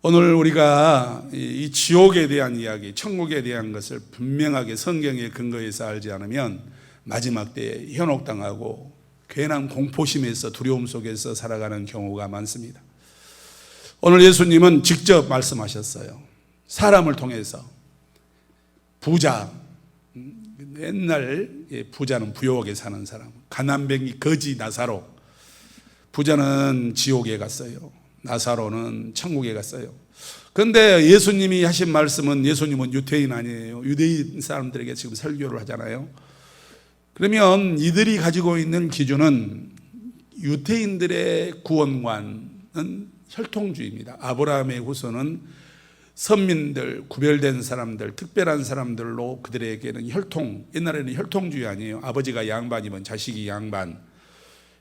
오늘 우리가 이 지옥에 대한 이야기, 천국에 대한 것을 분명하게 성경에 근거해서 알지 않으면 마지막 때에 현혹당하고 괜한 공포심에서 두려움 속에서 살아가는 경우가 많습니다. 오늘 예수님은 직접 말씀하셨어요. 사람을 통해서 부자, 옛날 부자는 부유하게 사는 사람, 가난뱅이 거지 나사로, 부자는 지옥에 갔어요. 나사로는 천국에 갔어요. 그런데 예수님이 하신 말씀은, 예수님은 유태인 아니에요. 유대인 사람들에게 지금 설교를 하잖아요. 그러면 이들이 가지고 있는 기준은, 유태인들의 구원관은 혈통주의입니다. 아브라함의 후손은 선민들, 구별된 사람들, 특별한 사람들로 그들에게는 혈통, 옛날에는 혈통주의 아니에요. 아버지가 양반이면 자식이 양반,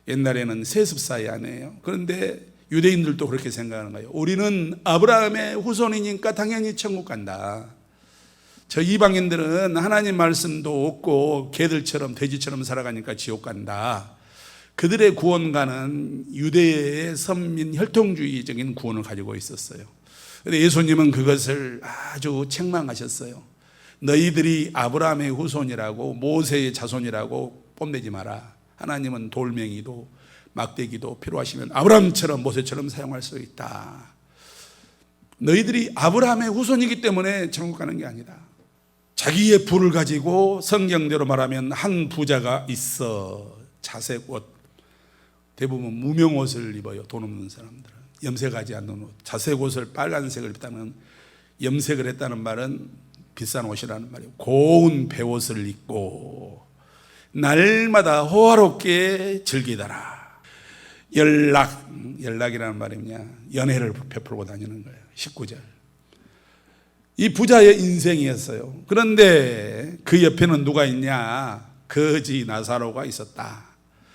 옛날에는 세습사회 아니에요. 그런데 유대인들도 그렇게 생각하는 거예요. 우리는 아브라함의 후손이니까 당연히 천국 간다. 저 이방인들은 하나님 말씀도 없고 개들처럼 돼지처럼 살아가니까 지옥 간다. 그들의 구원가는 유대의 선민 혈통주의적인 구원을 가지고 있었어요. 그런데 예수님은 그것을 아주 책망하셨어요. 너희들이 아브라함의 후손이라고, 모세의 자손이라고 뽐내지 마라. 하나님은 돌멩이도 막대기도 필요하시면 아브라함처럼, 모세처럼 사용할 수 있다. 너희들이 아브라함의 후손이기 때문에 천국 가는 게 아니다. 자기의 부를 가지고, 성경대로 말하면 한 부자가 있어. 자색 옷, 대부분 무명 옷을 입어요. 돈 없는 사람들은 염색하지 않는 옷, 자색 옷을 빨간색을 입다는, 염색을 했다는 말은 비싼 옷이라는 말이에요. 고운 베옷을 입고 날마다 호화롭게 즐기더라. 연락이라는 말이 뭐냐, 연애를 베풀고 다니는 거예요. 19절. 이 부자의 인생이었어요. 그런데 그 옆에는 누가 있냐? 거지 나사로가 있었다.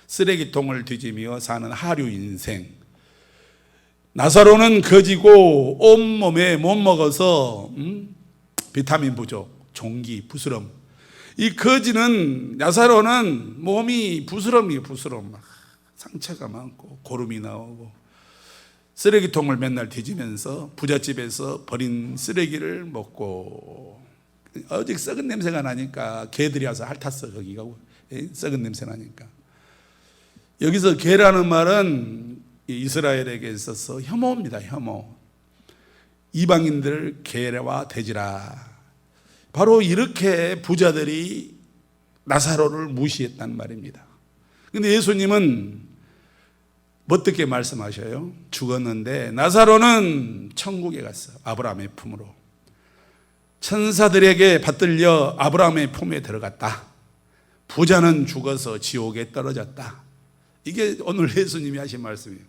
쓰레기통을 뒤지며 사는 하류 인생. 나사로는 거지고 온몸에 못 먹어서 비타민 부족, 종기, 부스럼. 이 거지는, 나사로는 몸이 부스럼이에요. 부스럼. 상처가 많고 고름이 나오고 쓰레기통을 맨날 뒤지면서 부잣집에서 버린 쓰레기를 먹고, 어직 썩은 냄새가 나니까 개들이 와서 핥았어. 거기가 썩은 냄새 나니까. 여기서 개라는 말은 이스라엘에게 있어서 혐오입니다. 혐오. 이방인들을 개와 돼지라. 바로 이렇게 부자들이 나사로를 무시했단 말입니다. 그런데 예수님은 어떻게 말씀하셔요? 죽었는데 나사로는 천국에 갔어. 아브라함의 품으로. 천사들에게 받들려 아브라함의 품에 들어갔다. 부자는 죽어서 지옥에 떨어졌다. 이게 오늘 예수님이 하신 말씀이에요.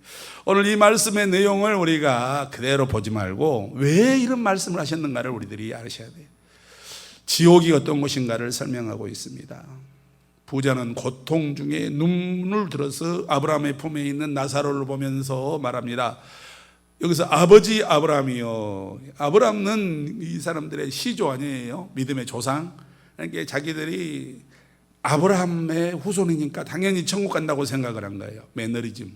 오늘 이 말씀의 내용을 우리가 그대로 보지 말고 왜 이런 말씀을 하셨는가를 우리들이 아셔야 돼요. 지옥이 어떤 곳인가를 설명하고 있습니다. 부자는 고통 중에 눈을 들어서 아브라함의 품에 있는 나사로를 보면서 말합니다. 여기서 아버지 아브라함이요. 아브라함은 이 사람들의 시조 아니에요? 믿음의 조상. 그러니까 자기들이 아브라함의 후손이니까 당연히 천국 간다고 생각을 한 거예요. 매너리즘.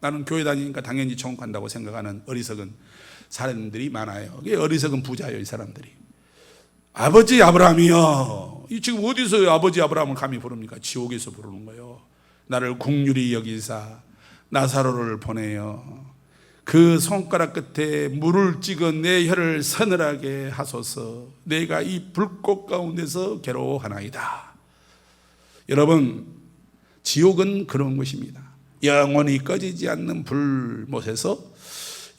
나는 교회 다니니까 당연히 천국 간다고 생각하는 어리석은 사람들이 많아요. 이게 어리석은 부자예요, 이 사람들이. 아버지 아브라함이요. 이 지금 어디서 아버지 아브라함을 감히 부릅니까? 지옥에서 부르는 거예요. 나를 긍휼히 여기사 나사로를 보내요. 그 손가락 끝에 물을 찍어 내 혀를 서늘하게 하소서. 내가 이 불꽃 가운데서 괴로워하나이다. 여러분, 지옥은 그런 것입니다. 영원히 꺼지지 않는 불못에서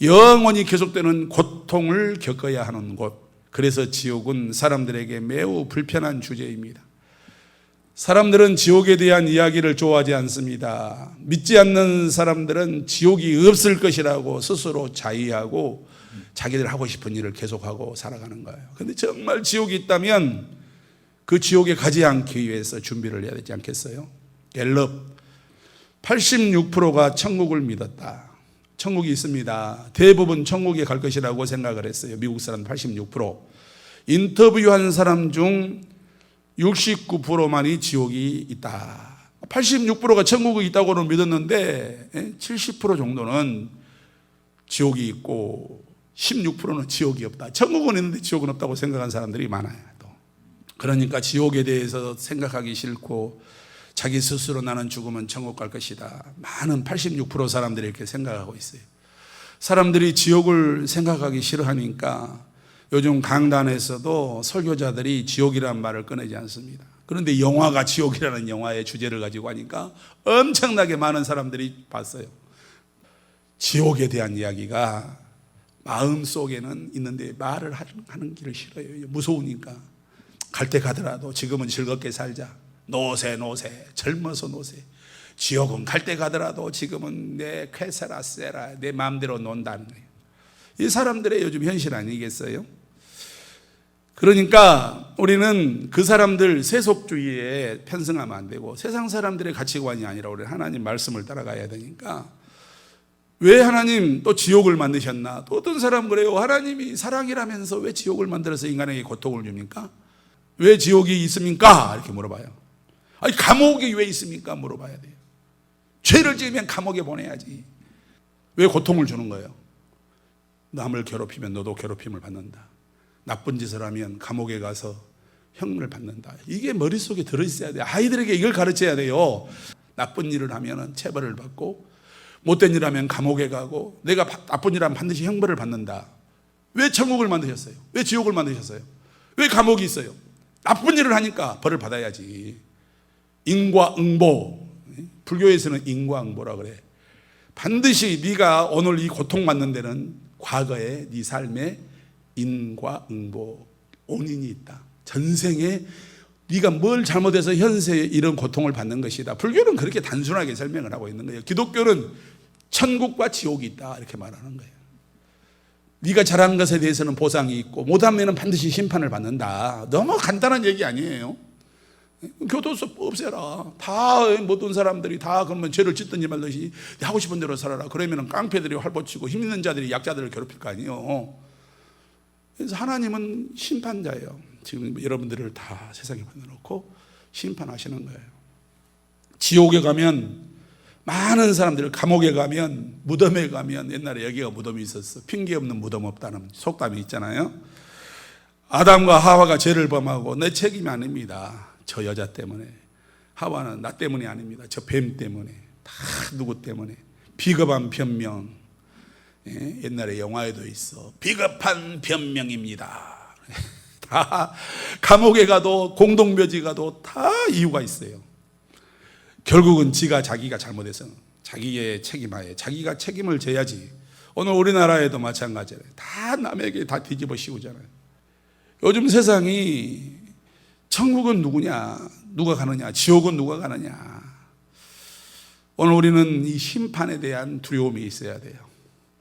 영원히 계속되는 고통을 겪어야 하는 곳. 그래서 지옥은 사람들에게 매우 불편한 주제입니다. 사람들은 지옥에 대한 이야기를 좋아하지 않습니다. 믿지 않는 사람들은 지옥이 없을 것이라고 스스로 자의하고 자기들 하고 싶은 일을 계속하고 살아가는 거예요. 그런데 정말 지옥이 있다면 그 지옥에 가지 않기 위해서 준비를 해야 되지 않겠어요? 갤럽 86%가 천국을 믿었다. 천국이 있습니다. 대부분 천국에 갈 것이라고 생각을 했어요. 미국 사람 86%. 인터뷰한 사람 중 69%만이 지옥이 있다. 86%가 천국이 있다고는 믿었는데 70% 정도는 지옥이 있고 16%는 지옥이 없다. 천국은 있는데 지옥은 없다고 생각한 사람들이 많아요. 또. 그러니까 지옥에 대해서 생각하기 싫고 자기 스스로 나는 죽으면 천국 갈 것이다. 많은 86% 사람들이 이렇게 생각하고 있어요. 사람들이 지옥을 생각하기 싫어하니까 요즘 강단에서도 설교자들이 지옥이라는 말을 꺼내지 않습니다. 그런데 영화가 지옥이라는 영화의 주제를 가지고 하니까 엄청나게 많은 사람들이 봤어요. 지옥에 대한 이야기가 마음속에는 있는데 말을 하는 길을 싫어요. 무서우니까. 갈 때 가더라도 지금은 즐겁게 살자. 노세 젊어서 노세. 지옥은 갈 때 가더라도 지금은 내 쾌세라 세라 내 마음대로 논다는 거예요. 이 사람들의 요즘 현실 아니겠어요? 그러니까 우리는 그 사람들 세속주의에 편승하면 안 되고 세상 사람들의 가치관이 아니라 우리는 하나님 말씀을 따라가야 되니까 왜 하나님 또 지옥을 만드셨나? 또 어떤 사람은 그래요. 하나님이 사랑이라면서 왜 지옥을 만들어서 인간에게 고통을 줍니까? 왜 지옥이 있습니까? 이렇게 물어봐요. 아니 감옥이 왜 있습니까? 물어봐야 돼요. 죄를 지으면 감옥에 보내야지. 왜 고통을 주는 거예요? 남을 괴롭히면 너도 괴롭힘을 받는다. 나쁜 짓을 하면 감옥에 가서 형을 받는다. 이게 머릿속에 들어있어야 돼요. 아이들에게 이걸 가르쳐야 돼요. 나쁜 일을 하면 체벌을 받고 못된 일 하면 감옥에 가고 내가 나쁜 일 하면 반드시 형벌을 받는다. 왜 천국을 만드셨어요? 왜 지옥을 만드셨어요? 왜 감옥이 있어요? 나쁜 일을 하니까 벌을 받아야지. 인과응보. 불교에서는 인과응보라 그래. 반드시 네가 오늘 이 고통받는 데는 과거의 네 삶에 인과응보 원인이 있다. 전생에 네가 뭘 잘못해서 현세에 이런 고통을 받는 것이다. 불교는 그렇게 단순하게 설명을 하고 있는 거예요. 기독교는 천국과 지옥이 있다 이렇게 말하는 거예요. 네가 잘한 것에 대해서는 보상이 있고 못하면 반드시 심판을 받는다. 너무 간단한 얘기 아니에요. 교도소 없애라. 다 모든 사람들이 다 그러면 죄를 짓든지 말든지 하고 싶은 대로 살아라. 그러면 깡패들이 활보치고 힘 있는 자들이 약자들을 괴롭힐 거 아니에요. 그래서 하나님은 심판자예요. 지금 여러분들을 다 세상에 보내놓고 심판하시는 거예요. 지옥에 가면 많은 사람들, 감옥에 가면, 무덤에 가면, 옛날에 여기가 무덤이 있었어. 핑계 없는 무덤 없다는 속담이 있잖아요. 아담과 하와가 죄를 범하고 내 책임이 아닙니다. 저 여자 때문에. 하와는 나 때문이 아닙니다. 저 뱀 때문에. 다 누구 때문에. 비겁한 변명. 예, 옛날에 영화에도 있어. 비겁한 변명입니다. 다 감옥에 가도 공동묘지 가도 다 이유가 있어요. 결국은 자기가 잘못해서 자기의 책임하에 자기가 책임을 져야지. 오늘 우리나라에도 마찬가지예요. 다 남에게 다 뒤집어 씌우잖아요. 요즘 세상이 천국은 누구냐, 누가 가느냐, 지옥은 누가 가느냐. 오늘 우리는 이 심판에 대한 두려움이 있어야 돼요.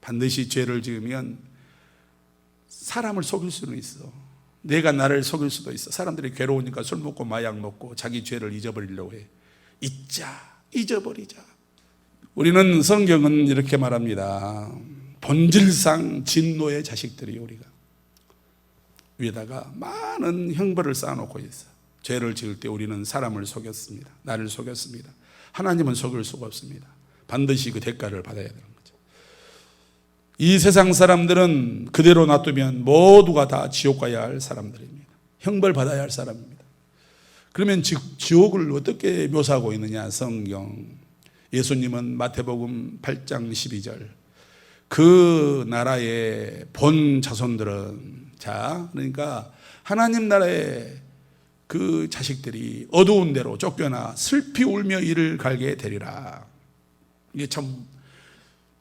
반드시 죄를 지으면 사람을 속일 수는 있어. 내가 나를 속일 수도 있어. 사람들이 괴로우니까 술 먹고 마약 먹고 자기 죄를 잊어버리려고 해. 잊어버리자. 우리는 성경은 이렇게 말합니다. 본질상 진노의 자식들이 우리가 위에다가 많은 형벌을 쌓아놓고 있어. 죄를 지을 때 우리는 사람을 속였습니다. 나를 속였습니다. 하나님은 속일 수가 없습니다. 반드시 그 대가를 받아야 되는 거죠. 이 세상 사람들은 그대로 놔두면 모두가 다 지옥 가야 할 사람들입니다. 형벌 받아야 할 사람입니다. 그러면 지옥을 어떻게 묘사하고 있느냐? 성경. 예수님은 마태복음 8장 12절. 그 나라의 본 자손들은, 자, 그러니까 하나님 나라의 그 자식들이 어두운 데로 쫓겨나 슬피 울며 이를 갈게 되리라. 이게 참,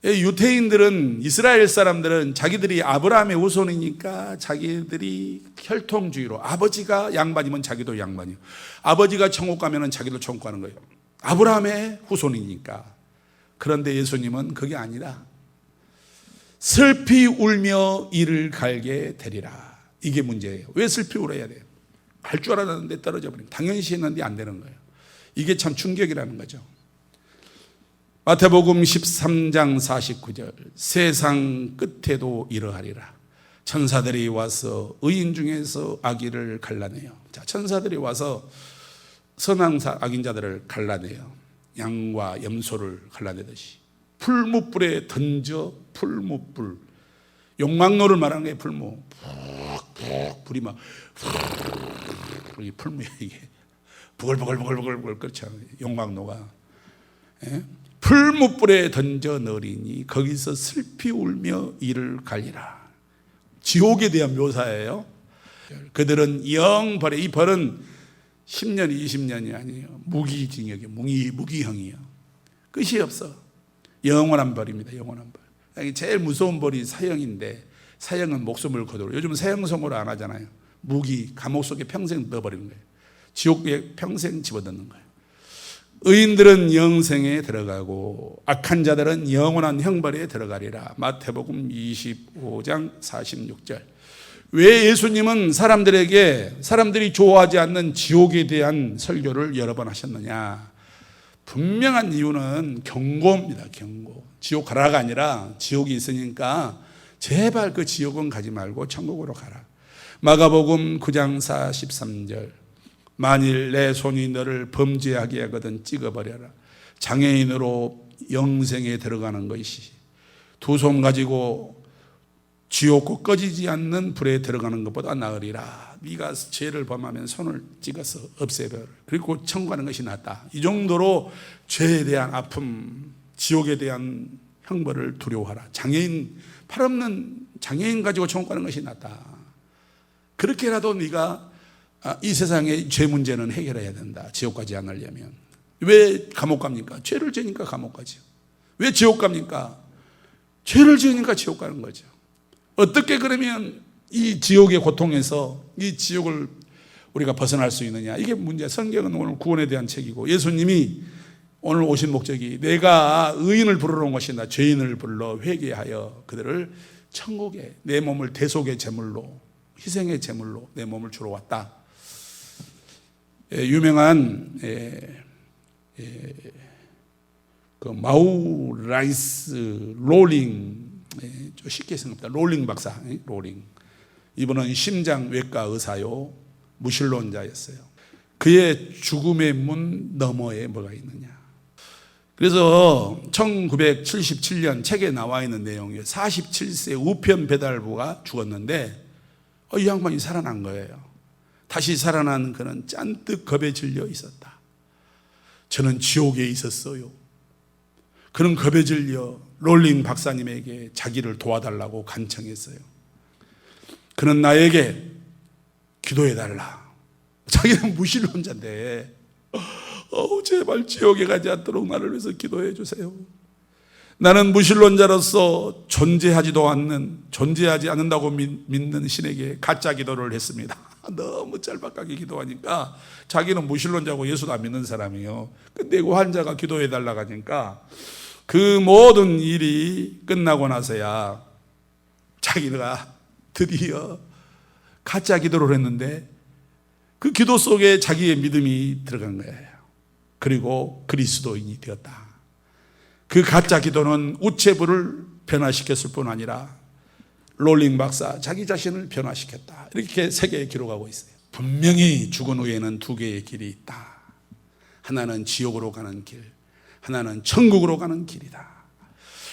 유태인들은, 이스라엘 사람들은 자기들이 아브라함의 후손이니까 자기들이 혈통주의로, 아버지가 양반이면 자기도 양반이요, 아버지가 천국 가면 자기도 천국 가는 거예요. 아브라함의 후손이니까. 그런데 예수님은 그게 아니라 슬피 울며 이를 갈게 되리라. 이게 문제예요. 왜 슬피 울어야 돼요? 갈 줄 알았는데 떨어져 버린, 당연시 했는데 안 되는 거예요. 이게 참 충격이라는 거죠. 마태복음 13장 49절. 세상 끝에도 이러하리라. 천사들이 와서 의인 중에서 악인을 갈라내요. 자, 천사들이 와서 선한 악인자들을 갈라내요. 양과 염소를 갈라내듯이. 풀무불에 던져. 풀무불, 용광로를 말하는 거예요. 풀무. 불이 막 이 풀무에 이게 부글부글부글부글 그렇죠. 용광로가. 예? 풀무불에 던져 넣으리니 거기서 슬피 울며 이를 갈리라. 지옥에 대한 묘사예요. 그들은 영벌에, 이 벌은 10년 20년이 아니에요. 무기징역이에요. 무기형이에요. 끝이 없어. 영원한 벌입니다. 영원한 벌. 제일 무서운 벌이 사형인데, 사형은 목숨을 거두고, 요즘은 사형선고를 안 하잖아요. 무기, 감옥 속에 평생 넣어버리는 거예요. 지옥에 평생 집어넣는 거예요. 의인들은 영생에 들어가고 악한 자들은 영원한 형벌에 들어가리라. 마태복음 25장 46절. 왜 예수님은 사람들이 좋아하지 않는 지옥에 대한 설교를 여러 번 하셨느냐? 분명한 이유는 경고입니다. 경고. 지옥 가라가 아니라 지옥이 있으니까 제발 그 지옥은 가지 말고 천국으로 가라. 마가복음 9장 43절. 만일 내 손이 너를 범죄하게 하거든 찍어버려라. 장애인으로 영생에 들어가는 것이 두 손 가지고 지옥고 꺼지지 않는 불에 들어가는 것보다 나으리라. 네가 죄를 범하면 손을 찍어서 없애버려. 그리고 천국 가는 것이 낫다. 이 정도로 죄에 대한 아픔, 지옥에 대한 형벌을 두려워하라. 팔 없는 장애인 가지고 천국 가는 것이 낫다. 그렇게라도 네가 이 세상의 죄 문제는 해결해야 된다. 지옥 가지 않으려면. 왜 감옥 갑니까? 죄를 지으니까 감옥 가죠. 왜 지옥 갑니까? 죄를 지으니까 지옥 가는 거죠. 어떻게 그러면 이 지옥의 고통에서 이 지옥을 우리가 벗어날 수 있느냐? 이게 문제야. 성경은 오늘 구원에 대한 책이고, 예수님이 오늘 오신 목적이 내가 의인을 부르러 온 것이 아니라 죄인을 불러 회개하여 그들을 천국에, 내 몸을 대속의 제물로, 희생의 제물로 내 몸을 주러 왔다. 유명한 그 마우라이스 롤링, 좀 쉽게 생각합니다. 롤링 박사, 롤링. 이분은 심장외과 의사요, 무신론자였어요. 그의 죽음의 문 너머에 뭐가 있느냐? 그래서 1977년 책에 나와 있는 내용이에요. 47세 우편 배달부가 죽었는데 이 양반이 살아난 거예요. 다시 살아난 그는 잔뜩 겁에 질려 있었다. 저는 지옥에 있었어요. 그는 겁에 질려 롤링 박사님에게 자기를 도와달라고 간청했어요. 그는 나에게 기도해달라. 자기는 무신론자인데 제발 지옥에 가지 않도록 나를 위해서 기도해 주세요. 나는 무신론자로서 존재하지 않는다고 믿는 신에게 가짜 기도를 했습니다. 너무 짤막하게 기도하니까 자기는 무신론자고 예수도 안 믿는 사람이에요. 근데 그 환자가 기도해 달라고 하니까 그 모든 일이 끝나고 나서야 자기가 드디어 가짜 기도를 했는데 그 기도 속에 자기의 믿음이 들어간 거예요. 그리고 그리스도인이 되었다. 그 가짜 기도는 우체부를 변화시켰을 뿐 아니라 롤링 박사 자기 자신을 변화시켰다. 이렇게 세계에 기록하고 있어요. 분명히 죽은 후에는 두 개의 길이 있다. 하나는 지옥으로 가는 길, 하나는 천국으로 가는 길이다.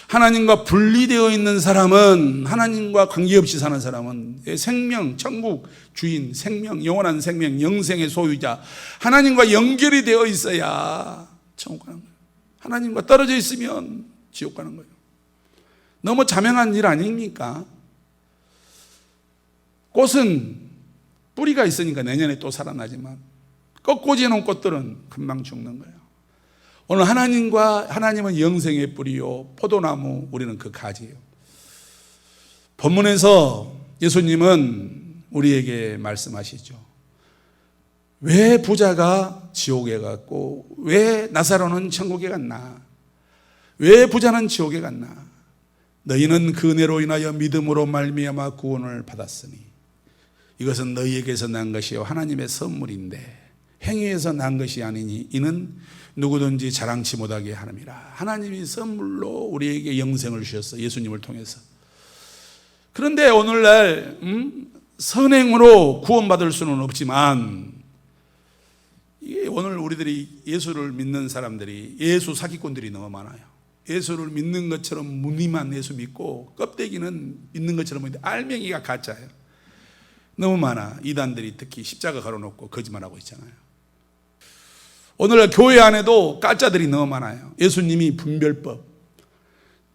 하나님과 분리되어 있는 사람은, 하나님과 관계없이 사는 사람은 생명, 천국 주인, 생명, 영원한 생명, 영생의 소유자, 하나님과 연결이 되어 있어야 천국 가는 거예요. 하나님과 떨어져 있으면 지옥 가는 거예요. 너무 자명한 일 아닙니까? 꽃은 뿌리가 있으니까 내년에 또 살아나지만 꺾어져 놓은 꽃들은 금방 죽는 거예요. 오늘 하나님은 영생의 뿌리요, 포도나무, 우리는 그 가지예요. 본문에서 예수님은 우리에게 말씀하시죠. 왜 부자가 지옥에 갔고 왜 나사로는 천국에 갔나? 왜 부자는 지옥에 갔나? 너희는 그 은혜로 인하여 믿음으로 말미암아 구원을 받았으니 이것은 너희에게서 난 것이요 하나님의 선물인데 행위에서 난 것이 아니니 이는 누구든지 자랑치 못하게 하느니라. 하나님이 선물로 우리에게 영생을 주셨어, 예수님을 통해서. 그런데 오늘날 선행으로 구원받을 수는 없지만 오늘 우리들이 예수를 믿는 사람들이 예수 사기꾼들이 너무 많아요. 예수를 믿는 것처럼 무늬만 예수 믿고 껍데기는 믿는 것처럼 믿는데 알맹이가 가짜예요. 너무 많아. 이단들이 특히 십자가 걸어놓고 거짓말하고 있잖아요. 오늘날 교회 안에도 가짜들이 너무 많아요. 예수님이 분별법.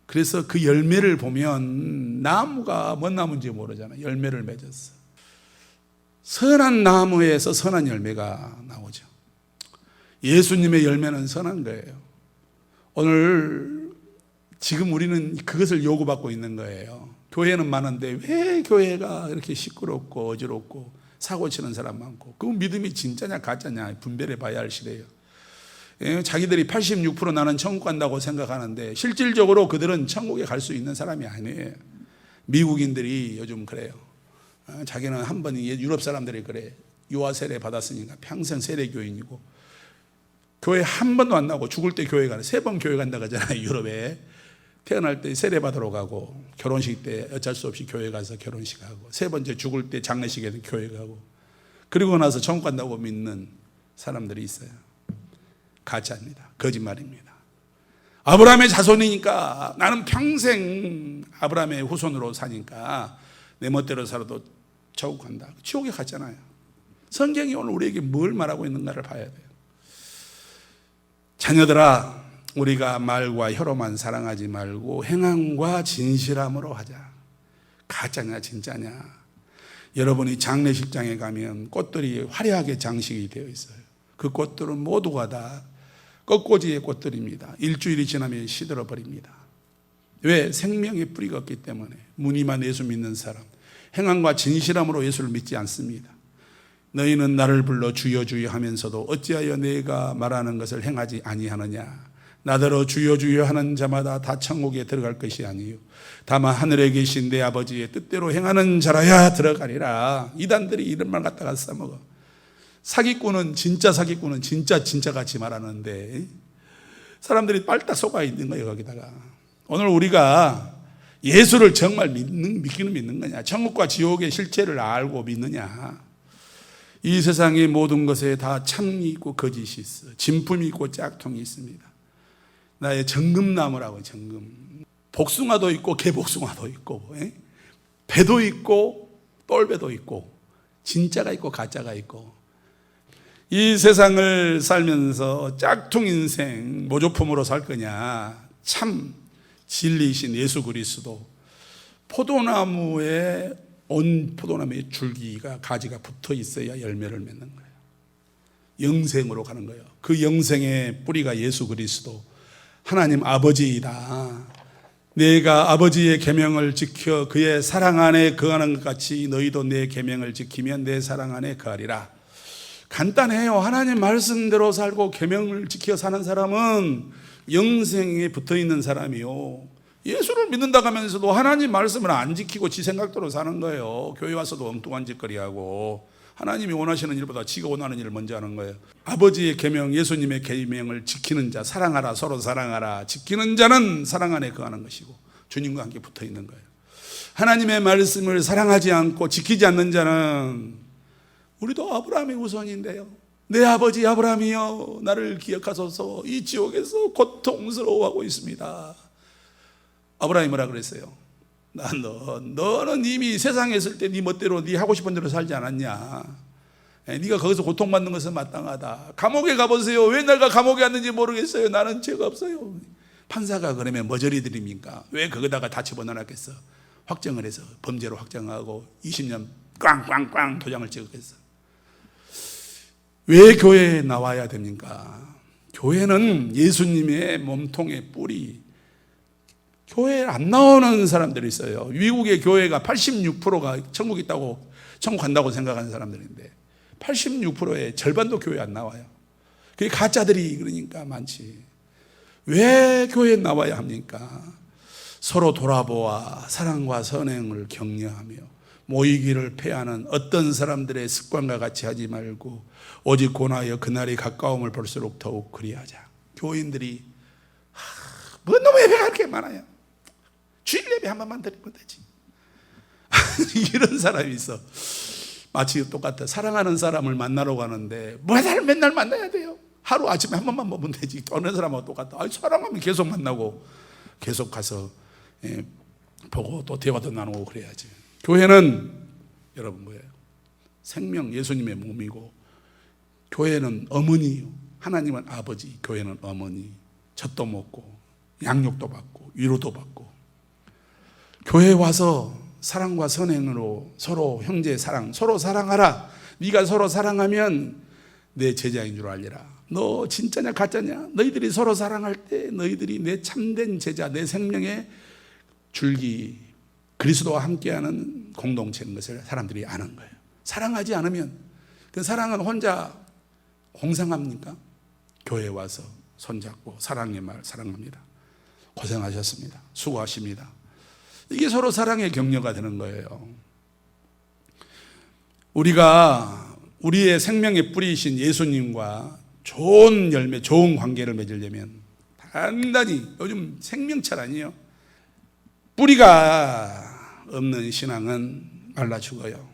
그래서 그 열매를 보면 나무가 뭔 나무인지 모르잖아요. 열매를 맺었어. 선한 나무에서 선한 열매가 나오죠. 예수님의 열매는 선한 거예요. 오늘 지금 우리는 그것을 요구받고 있는 거예요. 교회는 많은데 왜 교회가 이렇게 시끄럽고 어지럽고 사고치는 사람 많고, 그 믿음이 진짜냐 가짜냐 분별해 봐야 할 시대예요. 자기들이 86% 나는 천국 간다고 생각하는데 실질적으로 그들은 천국에 갈 수 있는 사람이 아니에요. 미국인들이 요즘 그래요. 자기는 한 번, 유럽 사람들이 그래. 유아 세례 받았으니까 평생 세례교인이고 교회 한 번도 안 나고 죽을 때 교회 가는, 3번 교회 간다 그러잖아요. 유럽에 태어날 때 세례 받으러 가고 결혼식 때 어쩔 수 없이 교회 가서 결혼식하고 3번째 죽을 때 장례식에도 교회 가고 그리고 나서 천국 간다고 믿는 사람들이 있어요. 가짜입니다. 거짓말입니다. 아브라함의 자손이니까 나는 평생 아브라함의 후손으로 사니까 내 멋대로 살아도 천국 간다. 지옥에 갔잖아요. 성경이 오늘 우리에게 뭘 말하고 있는가를 봐야 돼요. 자녀들아, 우리가 말과 혀로만 사랑하지 말고 행함과 진실함으로 하자. 가짜냐 진짜냐. 여러분이 장례식장에 가면 꽃들이 화려하게 장식이 되어 있어요. 그 꽃들은 모두가 다 꽃꽂이의 꽃들입니다. 일주일이 지나면 시들어 버립니다. 왜? 생명의 뿌리가 없기 때문에. 무늬만 예수 믿는 사람, 행함과 진실함으로 예수를 믿지 않습니다. 너희는 나를 불러 주여 주여 하면서도 어찌하여 내가 말하는 것을 행하지 아니하느냐. 나더러 주여 주여 하는 자마다 다 천국에 들어갈 것이 아니요 다만 하늘에 계신 내 아버지의 뜻대로 행하는 자라야 들어가리라. 이단들이 이런 말 갖다가 써먹어. 사기꾼은 진짜 같이 말하는데 사람들이 빨딱 속아 있는 거예요. 거기다가 오늘 우리가 예수를 정말 믿는 거냐, 천국과 지옥의 실체를 알고 믿느냐. 이 세상의 모든 것에 다 참이 있고 거짓이 있어. 진품이 있고 짝퉁이 있습니다. 나의 정금나무라고. 정금, 복숭아도 있고 개복숭아도 있고 배도 있고 똘배도 있고 진짜가 있고 가짜가 있고, 이 세상을 살면서 짝퉁 인생 모조품으로 살 거냐, 참 진리이신 예수 그리스도, 포도나무에 온 포도나무의 줄기가 가지가 붙어 있어야 열매를 맺는 거예요. 영생으로 가는 거예요. 그 영생의 뿌리가 예수 그리스도 하나님 아버지이다. 내가 아버지의 계명을 지켜 그의 사랑 안에 거하는 것 같이 너희도 내 계명을 지키면 내 사랑 안에 거하리라. 간단해요. 하나님 말씀대로 살고 계명을 지켜 사는 사람은 영생에 붙어있는 사람이요. 예수를 믿는다고 하면서도 하나님 말씀을 안 지키고 지 생각대로 사는 거예요. 교회 와서도 엉뚱한 짓거리하고 하나님이 원하시는 일보다 지가 원하는 일을 먼저 하는 거예요. 아버지의 계명, 예수님의 계명을 지키는 자, 사랑하라, 서로 사랑하라, 지키는 자는 사랑 안에 거하는 것이고 주님과 함께 붙어있는 거예요. 하나님의 말씀을 사랑하지 않고 지키지 않는 자는, 우리도 아브라함의 후손인데요, 내 아버지 아브라함이여 나를 기억하소서, 이 지옥에서 고통스러워하고 있습니다. 아브라함이 뭐라 그랬어요? 너는 이미 세상에 있을 때 네 멋대로 네 하고 싶은 대로 살지 않았냐. 네가 거기서 고통받는 것은 마땅하다. 감옥에 가보세요. 왜 내가 감옥에 왔는지 모르겠어요. 나는 죄가 없어요. 판사가 그러면 뭐 저리 드립니까? 왜 거기다가 다 집어넣었겠어? 확정을 해서 범죄로 확정하고 20년 꽝꽝꽝 도장을 찍었겠어. 왜 교회에 나와야 됩니까? 교회는 예수님의 몸통의 뿌리. 교회에 안 나오는 사람들이 있어요. 미국의 교회가 86%가 천국 있다고, 천국 간다고 생각하는 사람들인데 86%의 절반도 교회에 안 나와요. 그게 가짜들이 그러니까 많지. 왜 교회에 나와야 합니까? 서로 돌아보아 사랑과 선행을 격려하며 모이기를 패하는 어떤 사람들의 습관과 같이 하지 말고 오직 고나여 그날이 가까움을 볼수록 더욱 그리하자. 교인들이 뭐 너무 예배가 그렇게 많아요. 주일 예배 한 번만 드리면 되지. 이런 사람이 있어. 마치 똑같아. 사랑하는 사람을 만나러 가는데 맨날 만나야 돼요. 하루 아침에 한 번만 보면 되지. 어느 사람하고 똑같다. 사랑하면 계속 만나고 계속 가서 보고 또 대화도 나누고 그래야지. 교회는 여러분 뭐예요? 생명, 예수님의 몸이고, 교회는 어머니요. 하나님은 아버지, 교회는 어머니. 젖도 먹고 양육도 받고 위로도 받고. 교회에 와서 사랑과 선행으로 서로 형제 사랑, 서로 사랑하라. 네가 서로 사랑하면 내 제자인 줄 알리라. 너 진짜냐 가짜냐? 너희들이 서로 사랑할 때 너희들이 내 참된 제자, 내 생명의 줄기, 그리스도와 함께하는 공동체인 것을 사람들이 아는 거예요. 사랑하지 않으면, 그 사랑은 혼자 공상합니까? 교회에 와서 손잡고 사랑의 말 사랑합니다. 고생하셨습니다. 수고하십니다. 이게 서로 사랑의 격려가 되는 거예요. 우리가 우리의 생명의 뿌리이신 예수님과 좋은 열매, 좋은 관계를 맺으려면 단단히, 요즘 생명철 아니에요? 뿌리가 없는 신앙은 말라 죽어요.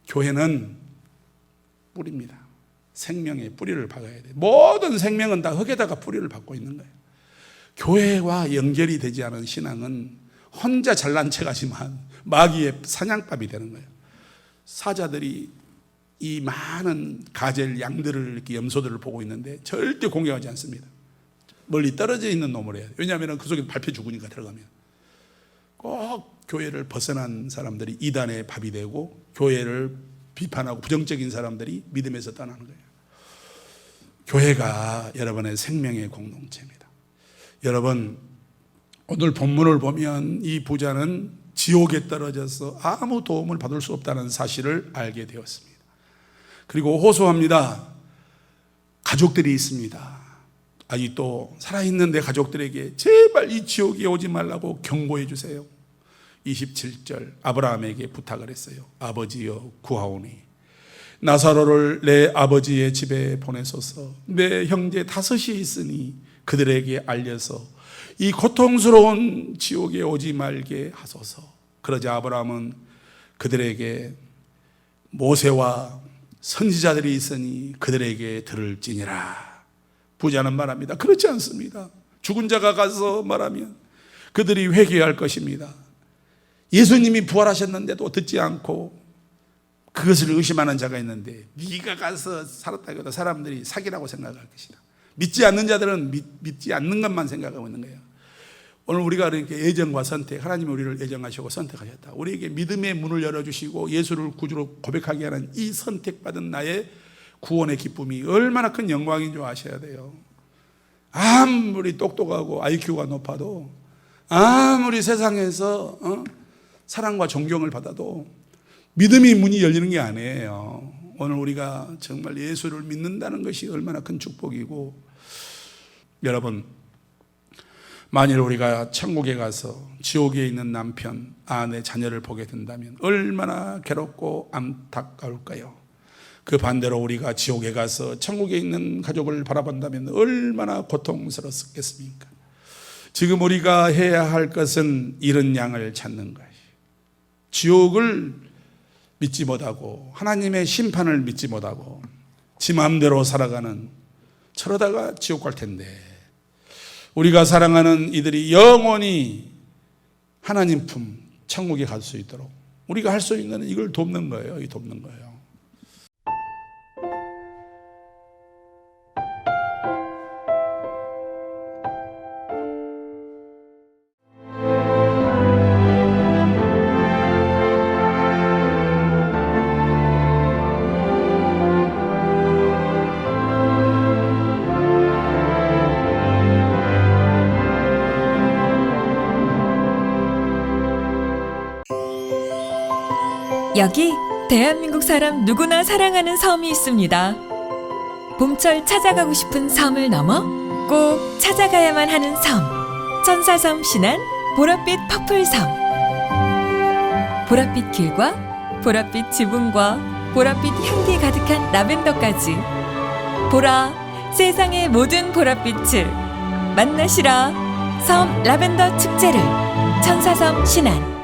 교회는 뿌리입니다. 생명의 뿌리를 박아야 돼요. 모든 생명은 다 흙에다가 뿌리를 박고 있는 거예요. 교회와 연결이 되지 않은 신앙은 혼자 잘난 척하지만 마귀의 사냥감이 되는 거예요. 사자들이 이 많은 가젤 양들을, 이렇게 염소들을 보고 있는데 절대 공격하지 않습니다. 멀리 떨어져 있는 놈을 해야 돼요. 왜냐하면 그 속에 밟혀 죽으니까. 들어가면 꼭 교회를 벗어난 사람들이 이단의 밥이 되고, 교회를 비판하고 부정적인 사람들이 믿음에서 떠나는 거예요. 교회가 여러분의 생명의 공동체입니다. 여러분, 오늘 본문을 보면 이 부자는 지옥에 떨어져서 아무 도움을 받을 수 없다는 사실을 알게 되었습니다. 그리고 호소합니다. 가족들이 있습니다. 아직도 살아있는 내 가족들에게 제발 이 지옥에 오지 말라고 경고해 주세요. 27절 아브라함에게 부탁을 했어요. 아버지여 구하오니 나사로를 내 아버지의 집에 보내소서. 내 형제 5이 있으니 그들에게 알려서 이 고통스러운 지옥에 오지 말게 하소서. 그러자 아브라함은 그들에게 모세와 선지자들이 있으니 그들에게 들을지니라. 부자는 말합니다. 그렇지 않습니다. 죽은 자가 가서 말하면 그들이 회개할 것입니다. 예수님이 부활하셨는데도 듣지 않고 그것을 의심하는 자가 있는데, 네가 가서 살았다 해도 사람들이 사기라고 생각할 것이다. 믿지 않는 자들은 믿지 않는 것만 생각하고 있는 거예요. 오늘 우리가 그러니까 애정과 선택, 하나님이 우리를 애정하시고 선택하셨다. 우리에게 믿음의 문을 열어주시고 예수를 구주로 고백하게 하는 이 선택받은 나의 구원의 기쁨이 얼마나 큰 영광인 줄 아셔야 돼요. 아무리 똑똑하고 IQ가 높아도, 아무리 세상에서 사랑과 존경을 받아도 믿음의 문이 열리는 게 아니에요. 오늘 우리가 정말 예수를 믿는다는 것이 얼마나 큰 축복이고, 여러분, 만일 우리가 천국에 가서 지옥에 있는 남편, 아내, 자녀를 보게 된다면 얼마나 괴롭고 안타까울까요? 그 반대로 우리가 지옥에 가서 천국에 있는 가족을 바라본다면 얼마나 고통스럽겠습니까? 지금 우리가 해야 할 것은 잃은 양을 찾는 것이, 지옥을 믿지 못하고 하나님의 심판을 믿지 못하고 지 마음대로 살아가는, 저러다가 지옥 갈 텐데, 우리가 사랑하는 이들이 영원히 하나님 품 천국에 갈 수 있도록 우리가 할 수 있는 건 이걸 돕는 거예요. 이 돕는 거예요. 여기 대한민국 사람 누구나 사랑하는 섬이 있습니다. 봄철 찾아가고 싶은 섬을 넘어 꼭 찾아가야만 하는 섬, 천사섬 신안 보랏빛 퍼플섬. 보랏빛 길과 보랏빛 지붕과 보랏빛 향기 가득한 라벤더까지, 보라 세상의 모든 보랏빛을 만나시라. 섬 라벤더 축제를 천사섬 신안.